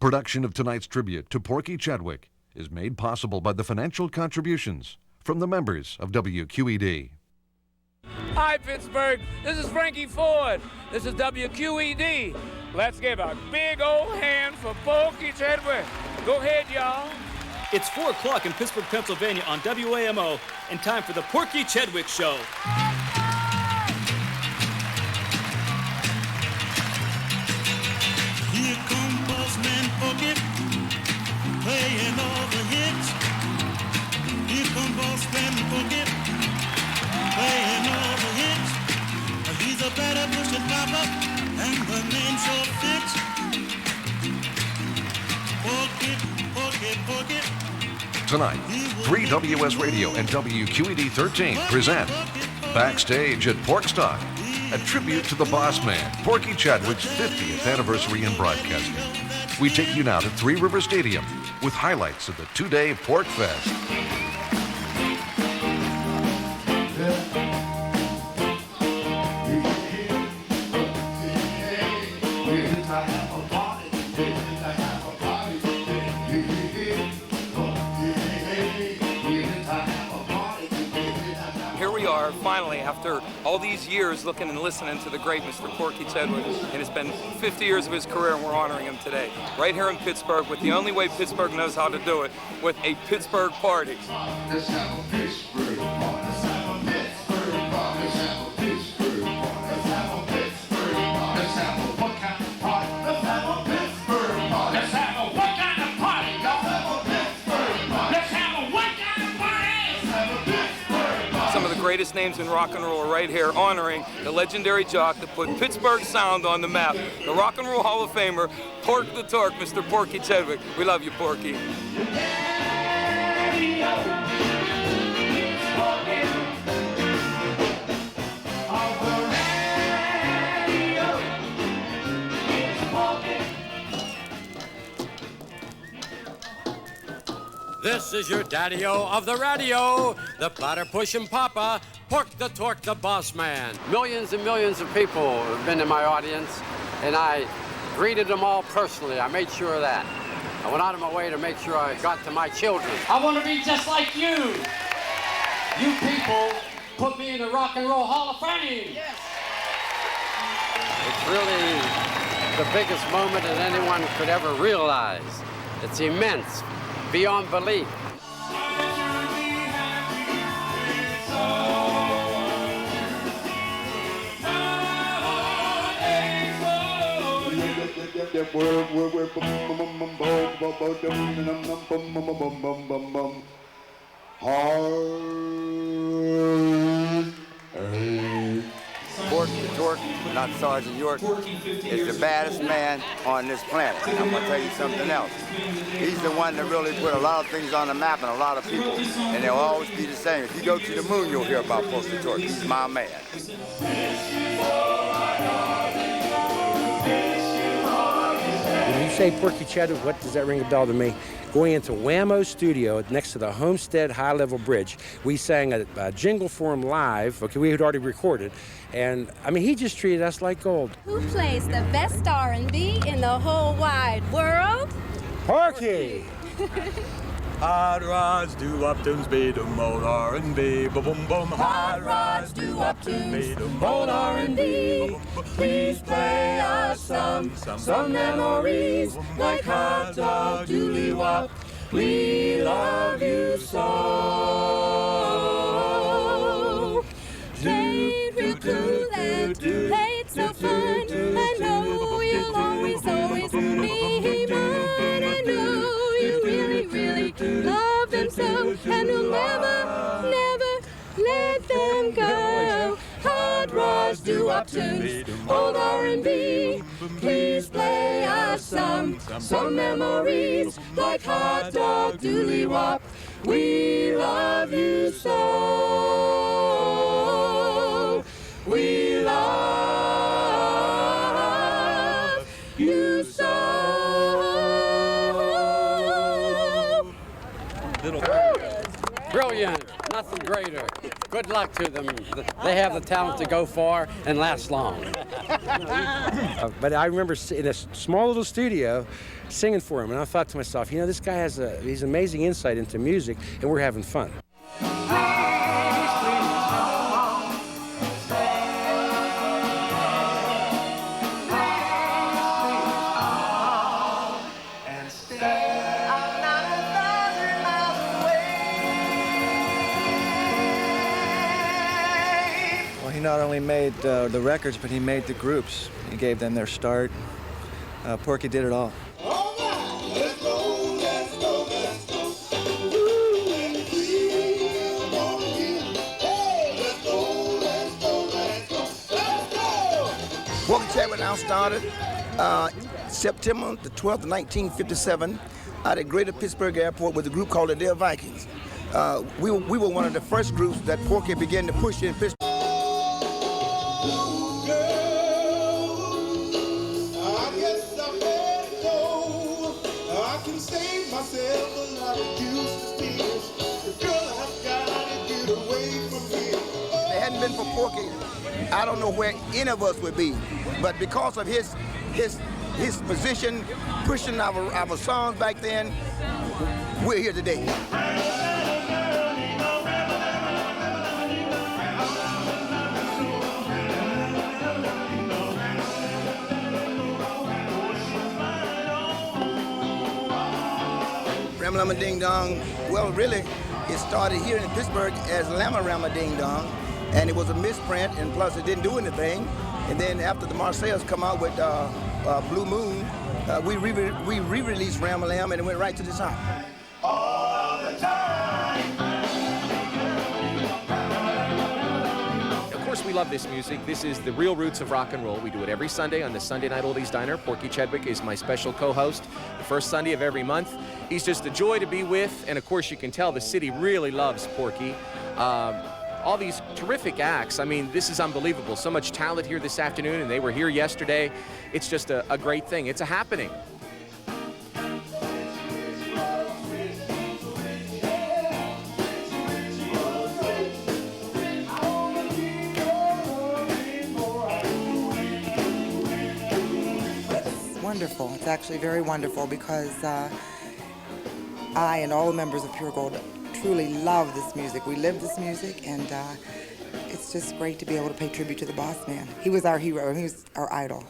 Production of tonight's tribute to Porky Chadwick is made possible by the financial contributions from the members of WQED. Hi, Pittsburgh. This is Frankie Ford. This is WQED. Let's give a big old hand for Porky Chadwick. Go ahead, y'all. It's 4 o'clock in Pittsburgh, Pennsylvania on WAMO, and time for the Porky Chadwick Show. Here comes Bossman Porky, playing all the hits. Here comes Bossman Porky, playing all the hits. He's a better push and papa, and the name sure fits. Porky, Porky, Porky. Tonight, 3WS Radio and WQED 13 present Backstage at Porkstock, a tribute to the boss man, Porky Chadwick's 50th anniversary in broadcasting. We take you now to Three River Stadium with highlights of the two-day Pork Fest. Finally, after all these years looking and listening to the great Mr. Porky Chadwick, and it's been 50 years of his career, and we're honoring him today, right here in Pittsburgh, with the only way Pittsburgh knows how to do it, with a Pittsburgh party. Let's have a Pittsburgh party. Let's have a Pittsburgh party. Let's have a Pittsburgh party. Let's have a Pittsburgh party. Let's have a what kind of party? Let's have a Pittsburgh party. Let's have a what kind of party? Let's have a Pittsburgh party. Let's have a what kind of party? Let's have a Pittsburgh party. Some of the greatest names in rock and roll are right here, honoring the legendary jock that put Pittsburgh sound on the map, the Rock and Roll Hall of Famer, Pork the Torque, Mr. Porky Chadwick. We love you, Porky. This is your daddy-o of the radio, the platter pushing papa, Pork the Torque, the boss man. Millions and millions of people have been in my audience, and I greeted them all personally. I made sure of that. I went out of my way to make sure I got to my children. I want to be just like you. You people put me in the Rock and Roll Hall of Fame. Yes. It's really the biggest moment that anyone could ever realize. It's immense, beyond belief. Pork the Torque, not Sergeant York, is the baddest man on this planet. I'm going to tell you something else. He's the one that really put a lot of things on the map and a lot of people, and they'll always be the same. If you go to the moon, you'll hear about Pork the Torque. He's my man. When you say Porky Chadwick, what does that ring a bell to me? Going into Whammo Studio next to the Homestead High Level Bridge, we sang a jingle for him live. Okay, we had already recorded, and I mean, he just treated us like gold. Who plays the best R&B in the whole wide world? Porky! Hot rods, do-up-tunes, beat 'em old R&B, boom-boom. Hot rods, do-up-tunes, beat 'em old R&B. Please play us some memories, like hot dog, dooley-wop. We love you so. Do-do-do-do, hey, it's so fun. I know you'll always, always be mine. I know you really, really love them so, and we'll never, never let them go. Hot rods, do-up-tunes, old R&B. Please play us some memories, like hot dog, dooley-wop. We love you so. We love you so. Little. Brilliant. Nothing greater. Good luck to them. They have the talent to go far and last long. But I remember in a small little studio singing for him, and I thought to myself, you know, this guy has he's amazing insight into music, and we're having fun. He not only made the records, but he made the groups. He gave them their start. Porky did it all. Porky Chadwick now started September the 12th, 1957 at the Greater Pittsburgh Airport with a group called the Dear Vikings. We were one of the first groups that Porky began to push in Pittsburgh. If it hadn't been for Porky, I don't know where any of us would be. But because of his position, pushing our songs back then, we're here today. Ram Lama Ding Dong, well, really, it started here in Pittsburgh as Lama Rama Ding Dong, and it was a misprint, and plus it didn't do anything. And then after the Marseilles come out with Blue Moon, we re-released Ram Lam, and it went right to the top. All the time. Of course, we love this music. This is the real roots of rock and roll. We do it every Sunday on the Sunday Night Oldies Diner. Porky Chadwick is my special co-host the first Sunday of every month. He's just a joy to be with, and of course you can tell the city really loves Porky. All these terrific acts. I mean, this is unbelievable. So much talent here this afternoon, and they were here yesterday. It's just a great thing. It's a happening. Wonderful. It's actually very wonderful because I and all the members of Pure Gold truly love this music. We live this music, and it's just great to be able to pay tribute to the boss man. He was our hero. He was our idol.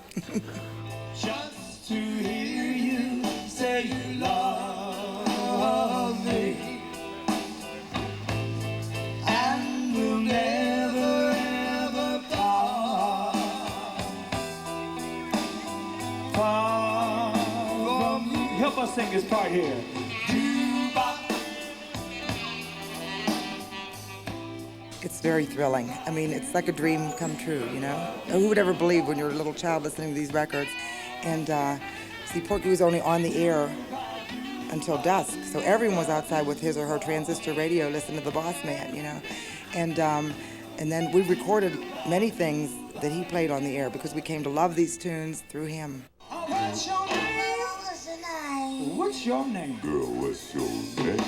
Just to hear you say you love me, and we'll never ever part from you. Help us sing this part here. It's very thrilling. I mean, it's like a dream come true, you know? Who would ever believe when you're a little child listening to these records? And see, Porky was only on the air until dusk, so everyone was outside with his or her transistor radio listening to the boss man, you know? And then we recorded many things that he played on the air because we came to love these tunes through him. What's your name? What's your name? Girl, what's your name?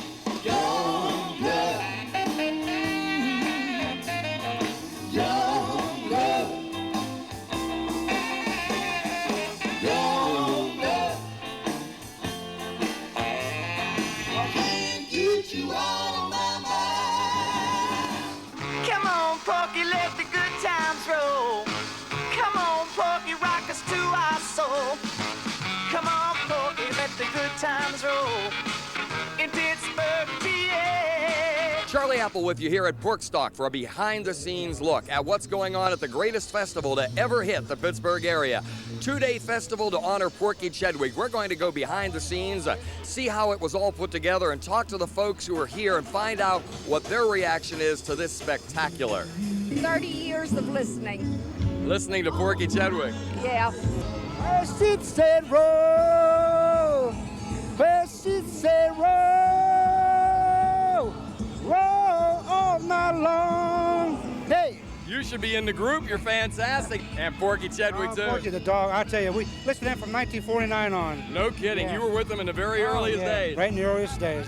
Young blood. Young blood. Young blood. I can't get you out of my mind. Come on, Porky, let the good times roll. Come on, Porky, rock us to our soul. Come on, Porky, let the good times roll. In Pittsburgh, PA. Charlie Apple with you here at Porkstock for a behind-the-scenes look at what's going on at the greatest festival to ever hit the Pittsburgh area. Two-day festival to honor Porky Chadwick. We're going to go behind the scenes, see how it was all put together, and talk to the folks who are here and find out what their reaction is to this spectacular. 30 years of listening. Listening to Porky Chadwick. Yeah. West it said roll, west it said roll, roll all night long. Hey. You should be in the group. You're fantastic. And Porky Chadwick, too. Porky the dog. I tell you, we listened to him from 1949 on. No kidding. Yeah. You were with them in the very earliest days. Right in the earliest days.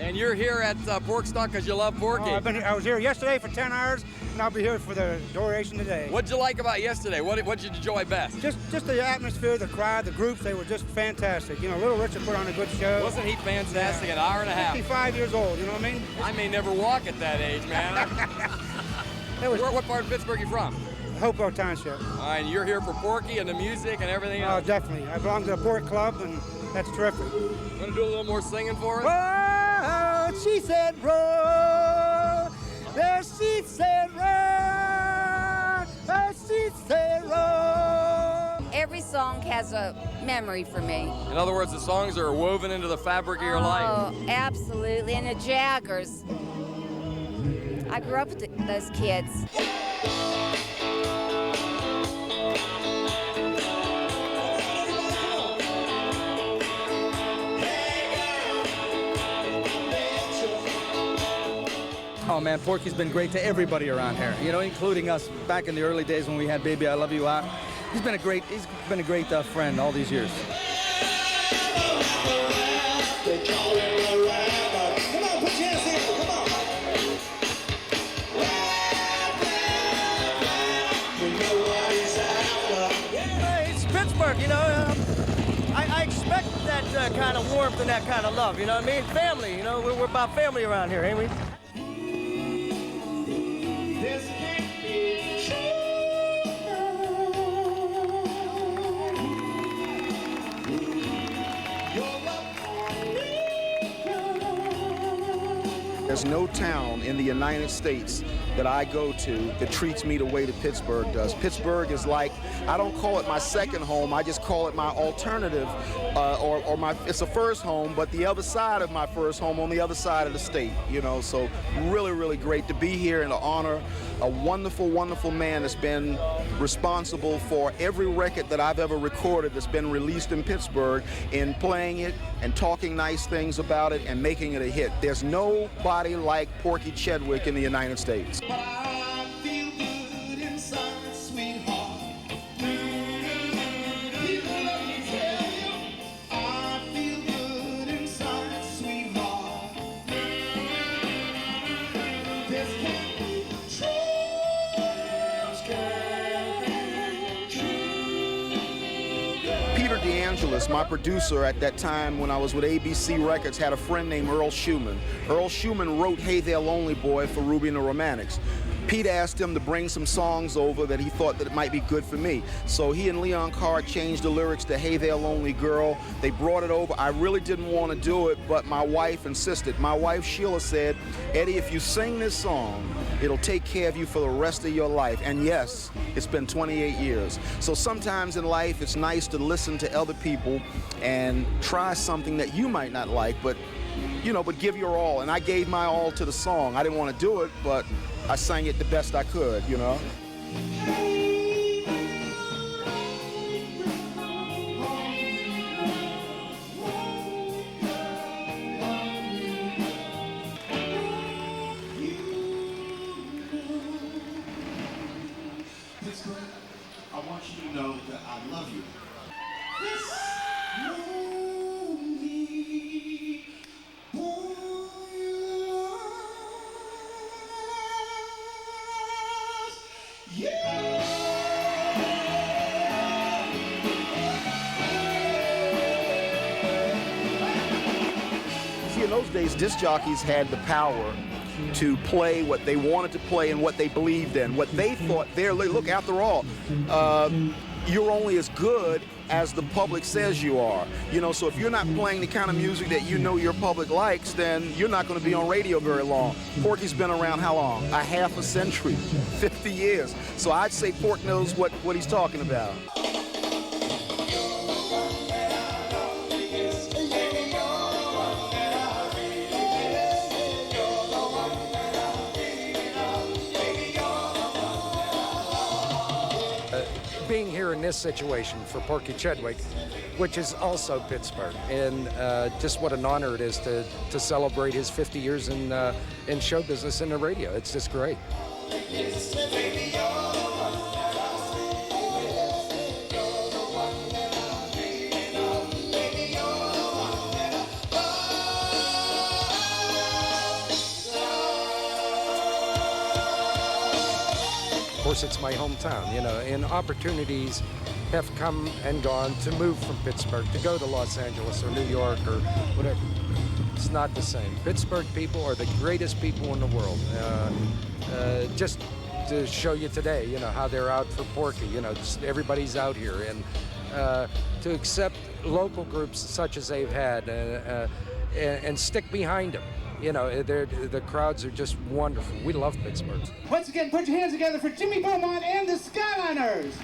And you're here at Porkstock because you love Porky. I was here yesterday for 10 hours, and I'll be here for the duration today. What'd you like about yesterday? What did you enjoy best? Just the atmosphere, the crowd, the groups, they were just fantastic. You know, Little Richard put on a good show. Wasn't he fantastic? An hour and a half. 55 years old, you know what I mean? I may never walk at that age, man. What part of Pittsburgh are you from? Hopewell Township. All right, and you're here for Porky and the music and everything else? Oh, definitely. I belong to the Pork Club, and that's terrific. You want to do a little more singing for us? Oh, she said roll. Yes, she said roll. Yes, she said roll. Every song has a memory for me. In other words, the songs are woven into the fabric of your life. Oh, absolutely. And the Jaggers. I grew up with those kids. Oh man, Porky's been great to everybody around here, you know, including us back in the early days when we had Baby I Love You out. He's been a great friend all these years. It's Pittsburgh, you know. I expect that kind of warmth and that kind of love, you know what I mean? Family, you know, we're about family around here, ain't we? There's no town in the United States that I go to that treats me the way that Pittsburgh does. Pittsburgh is like, I don't call it my second home, I just call it my alternative, it's a first home, but the other side of my first home on the other side of the state, you know, so really, really great to be here and to honor a wonderful, wonderful man that's been responsible for every record that I've ever recorded that's been released in Pittsburgh, in playing it and talking nice things about it and making it a hit. There's nobody like Porky Chedwick in the United States. But I feel good inside, sweetheart. Let me tell you, I feel good inside, sweetheart. This can't be true. Peter DeAngelis, my producer at that time when I was with ABC Records, had a friend named Earl Schumann. Earl Schumann wrote Hey There Lonely Boy for Ruby and the Romantics. Pete asked him to bring some songs over that he thought that it might be good for me. So he and Leon Carr changed the lyrics to Hey There Lonely Girl. They brought it over. I really didn't want to do it, but my wife insisted. My wife, Sheila, said, Eddie, if you sing this song, it'll take care of you for the rest of your life. And yes, it's been 28 years. So sometimes in life, it's nice to listen to other people and try something that you might not like, but give your all. And I gave my all to the song. I didn't want to do it, but I sang it the best I could, you know. Pittsburgh, I want you to know that I love you. See, in those days, disc jockeys had the power to play what they wanted to play and what they believed in, what they thought. Look, after all, you're only as good as the public says you are. So if you're not playing the kind of music that you know your public likes, then you're not going to be on radio very long. Porky's been around how long? A half a century, 50 years. So I'd say Pork knows what he's talking about. Being here in this situation for Porky Chedwick, which is also Pittsburgh, and just what an honor it is to celebrate his 50 years in show business and the radio. It's just great. course, it's my hometown, you know, and opportunities have come and gone to move from Pittsburgh, to go to Los Angeles or New York or whatever. It's not the same. Pittsburgh people are the greatest people in the world. Just to show you today, you know, how they're out for Porky, you know, just everybody's out here. And to accept local groups such as they've had and stick behind them. You know, the crowds are just wonderful. We love Pittsburgh. Once again, put your hands together for Jimmy Beaumont and the Skyliners.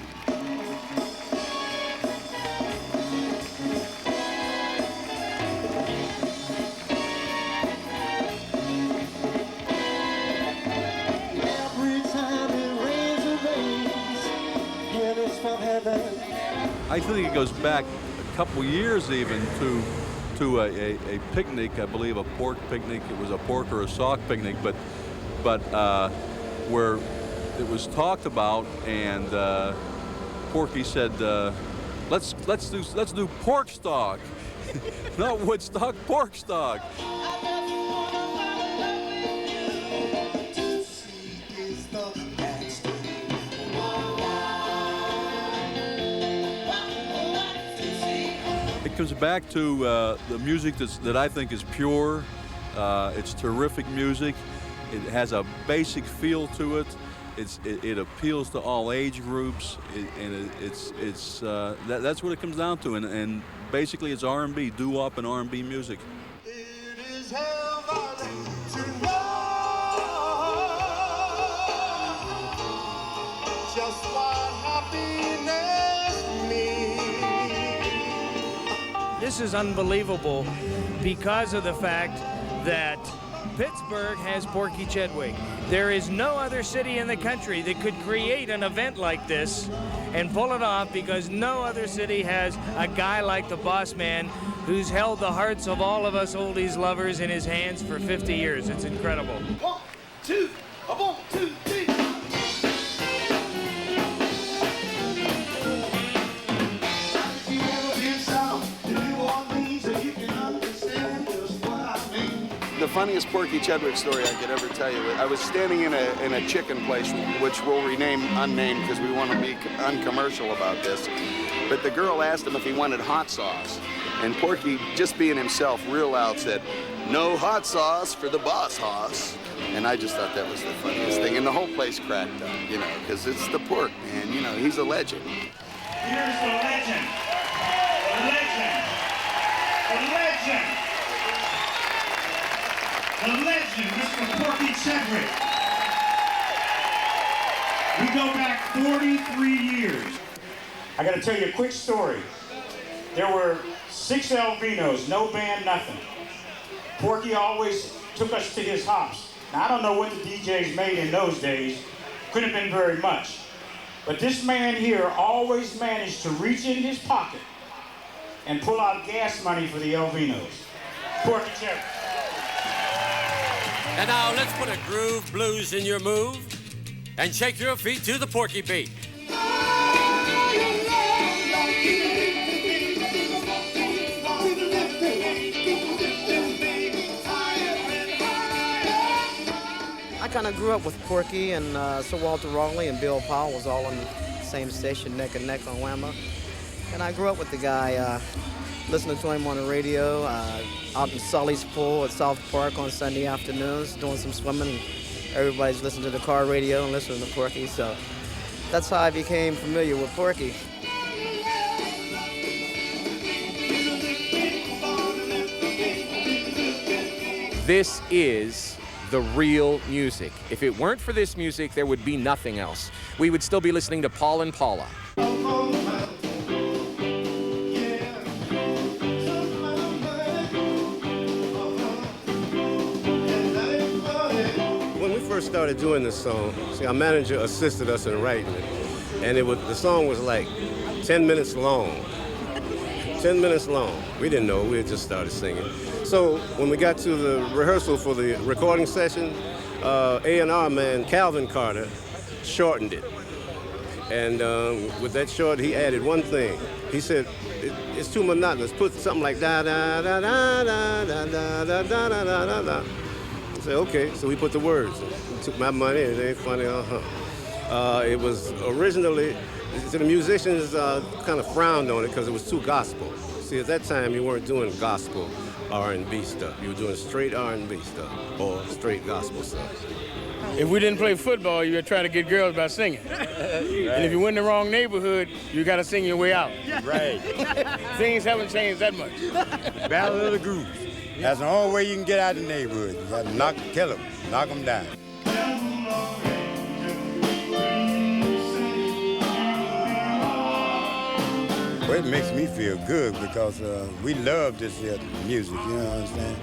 Every time it rains, when it's from heaven. I think it goes back a couple years even to a picnic, I believe a pork picnic. It was a pork or a sock picnic, but where it was talked about, and Porky said, let's do Porkstock, not Woodstock, Porkstock. It comes back to the music that I think is pure. It's terrific music. It has a basic feel to it. It appeals to all age groups, that's what it comes down to. And basically, it's R&B, doo-wop and R&B music. It is heaven to know just what happiness means. This is unbelievable because of the fact that Pittsburgh has Porky Chedwick. There is no other city in the country that could create an event like this and pull it off, because no other city has a guy like the Boss Man who's held the hearts of all of us oldies lovers in his hands for 50 years. It's incredible. 1, 2, 1, 2, 3. The funniest Porky Chedwick story I could ever tell you. I was standing in a chicken place, which we'll rename unnamed because we want to be uncommercial about this. But the girl asked him if he wanted hot sauce. And Porky, just being himself, real loud said, "No hot sauce for the boss hoss." And I just thought that was the funniest thing. And the whole place cracked up, you know, because it's the Pork, man. You know, he's a legend. Here's the legend. The legend. The legend. The legend, Mr. Porky Chedwick. We go back 43 years. I got to tell you a quick story. There were 6 albinos, no band, nothing. Porky always took us to his house. Now, I don't know what the DJs made in those days. Could have been very much. But this man here always managed to reach in his pocket and pull out gas money for the albinos. Porky Chedwick. And now let's put a groove blues in your move and shake your feet to the Porky beat. I kind of grew up with Porky, and Sir Walter Raleigh and Bill Powell was all on the same station, neck and neck on Whamma. And I grew up with the guy, listening to him on the radio, out in Sully's Pool at South Park on Sunday afternoons, doing some swimming. Everybody's listening to the car radio and listening to Porky, so that's how I became familiar with Porky. This is the real music. If it weren't for this music, there would be nothing else. We would still be listening to Paul and Paula. When we first started doing this song, see, our manager assisted us in writing it, and the song was like 10 minutes long. 10 minutes long. We didn't know, we had just started singing. So when we got to the rehearsal for the recording session, A&R man Calvin Carter shortened it. And with that short, he added one thing. He said, it's too monotonous. Put something like da da da da da da da da da da da da. I said, okay. So we put the words. We took my money, it ain't funny, It was originally, the musicians kind of frowned on it because it was too gospel. See, at that time, you weren't doing gospel R&B stuff. You were doing straight R&B stuff or straight gospel stuff. If we didn't play football, you would try to get girls by singing. And if you went in the wrong neighborhood, you got to sing your way out. Right. Things haven't changed that much. Battle of the Grooves. That's the only way you can get out of the neighborhood. You got to kill them, knock them down. Well, it makes me feel good because we love this here music, you know what I'm saying?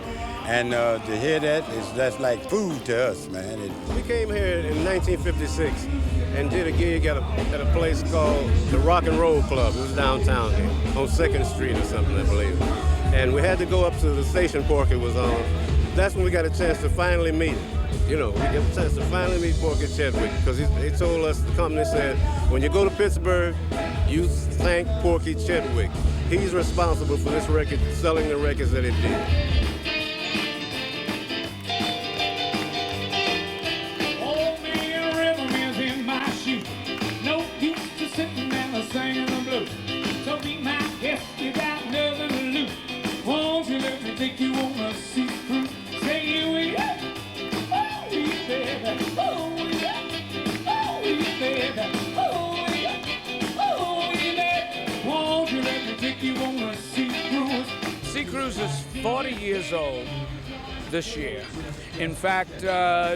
And to hear that's like food to us, man. We came here in 1956 and did a gig at a place called the Rock and Roll Club. It was downtown here, on 2nd Street or something, I believe. And we had to go up to the station Porky was on. That's when we got a chance to finally meet him. You know, we got a chance to finally meet Porky Chadwick because he told us, the company said, when you go to Pittsburgh, you thank Porky Chadwick. He's responsible for this record, selling the records that it did. No use to sitting and singing the blues. So be my guest, you got nothing to lose. Won't you let me take you on a sea cruise? Say you yeah, oh yeah, baby, oh yeah, oh yeah, baby, oh yeah, oh yeah, baby. Won't you let me take you on a sea cruise? Sea Cruise is 40 years old this year. In fact,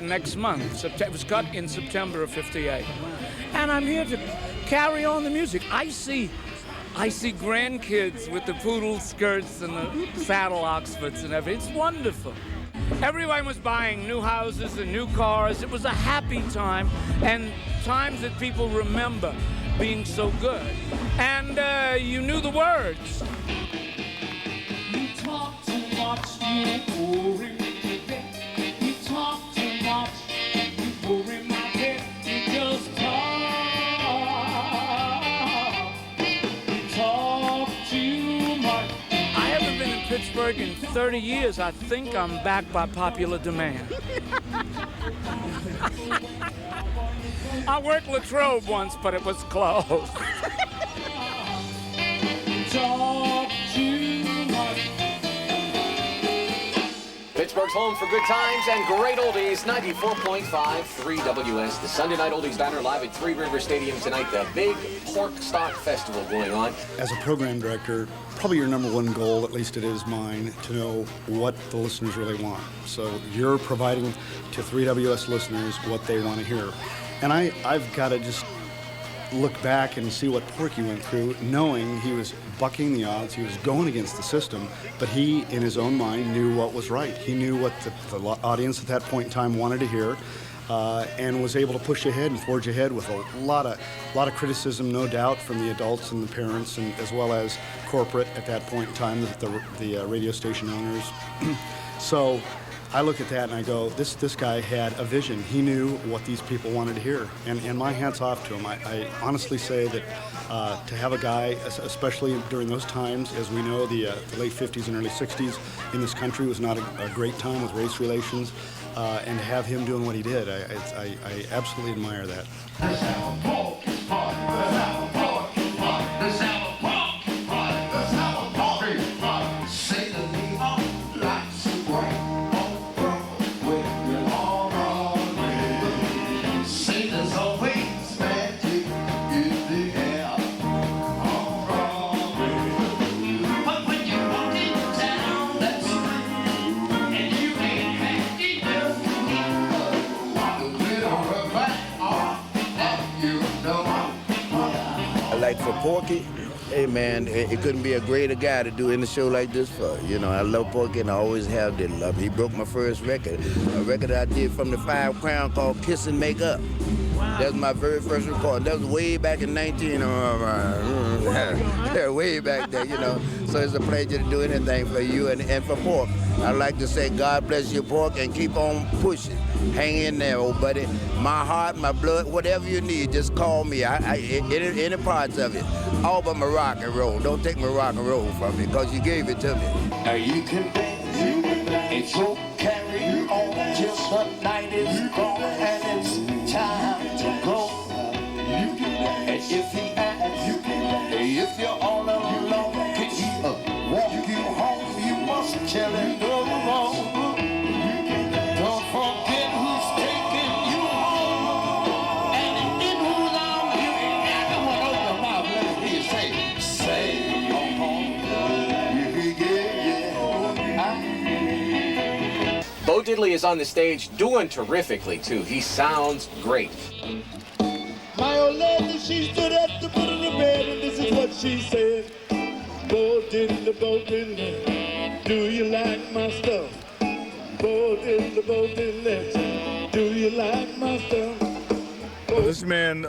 next month. It was cut in September of '58. And I'm here to carry on the music. I see grandkids with the poodle skirts and the saddle oxfords and everything. It's wonderful. Everyone was buying new houses and new cars. It was a happy time, and times that people remember being so good. And you knew the words. You talk too much, you boring me to death. You talk too much, you boring my head. You just talk. You talk too much. I haven't been in Pittsburgh in 30 years. I think I'm back by popular demand. I worked Latrobe once, but it was closed. Talk too much. Pittsburgh's home for good times and great oldies. 94.5 3WS. The Sunday Night Oldies Diner live at Three River Stadium tonight. The big Porkstock Festival going on. As a program director, probably your number one goal, at least it is mine, to know what the listeners really want. So you're providing to 3WS listeners what they want to hear. And I've got to just look back and see what Porky went through, knowing he was bucking the odds, he was going against the system, but he, in his own mind, knew what was right. He knew what the audience at that point in time wanted to hear, and was able to push ahead and forge ahead with a lot of criticism, no doubt, from the adults and the parents, and as well as corporate at that point in time, the radio station owners. So I look at that and I go, this guy had a vision. He knew what these people wanted to hear, and my hat's off to him. I honestly say that to have a guy, especially during those times, as we know, the late 50s and early 60s in this country was not a great time with race relations, and to have him doing what he did, I absolutely admire that. Let's have a porky party. Let's have a porky party. Let's have a porky party. Let's have a porky party. Say the name of lots of white. For Porky, hey man, it couldn't be a greater guy to do any show like this for. You know, I love Porky and I always have did love him. He broke my first record, a record I did from the 5 Crown called Kiss and Make Up. That was my very first recording. That was way back in way back there, you know. So it's a pleasure to do anything for you and for Pork. I'd like to say God bless you, Pork, and keep on pushing. Hang in there, old buddy. My heart, my blood, whatever you need, just call me. Any parts of it. All but my rock and roll. Don't take my rock and roll from me, because you gave it to me. Now you can dance, and so carry on. Just the night is gone, and it's time to go. Bo Diddley is on the stage doing terrifically, too. He sounds great. My old lady, she stood at the foot of the bed, and this is what she said. Bo Diddley, do you like my stuff? Bo Diddley, do you like my stuff? This man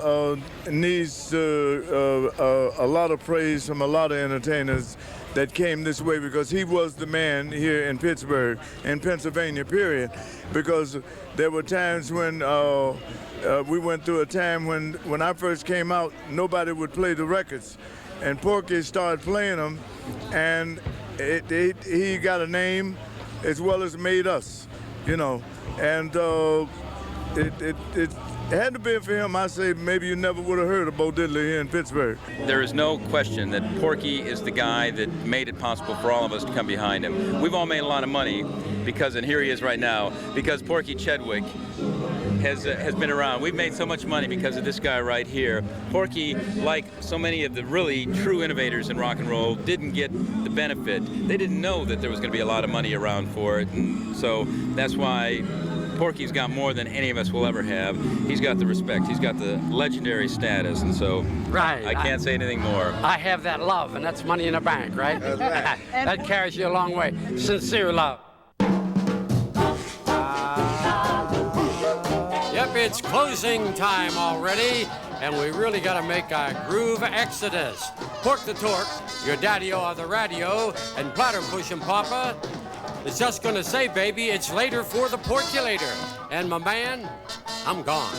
needs a lot of praise from a lot of entertainers that came this way, because he was the man here in Pittsburgh, in Pennsylvania, period. Because there were times when we went through a time when I first came out, nobody would play the records. And Porky started playing them, and he got a name as well as made us, you know. And it had to be for him. I say maybe you never would have heard of Bo Diddley here in Pittsburgh. There is no question that Porky is the guy that made it possible for all of us to come behind him. We've all made a lot of money because, and here he is right now, because Porky Chedwick has been around. We've made so much money because of this guy right here. Porky, like so many of the really true innovators in rock and roll, didn't get the benefit. They didn't know that there was going to be a lot of money around for it, and so that's why Porky's got more than any of us will ever have. He's got the respect. He's got the legendary status, and so Right. I can't say anything more. I have that love, and that's money in the bank, right? That carries you a long way. Sincere love. Yep, it's closing time already, and we really got to make a groove exodus. Pork the Torque, your daddy-o of the radio, and Platter Pushing Papa is just going to say, baby, it's later for the Porculator. And my man, I'm gone.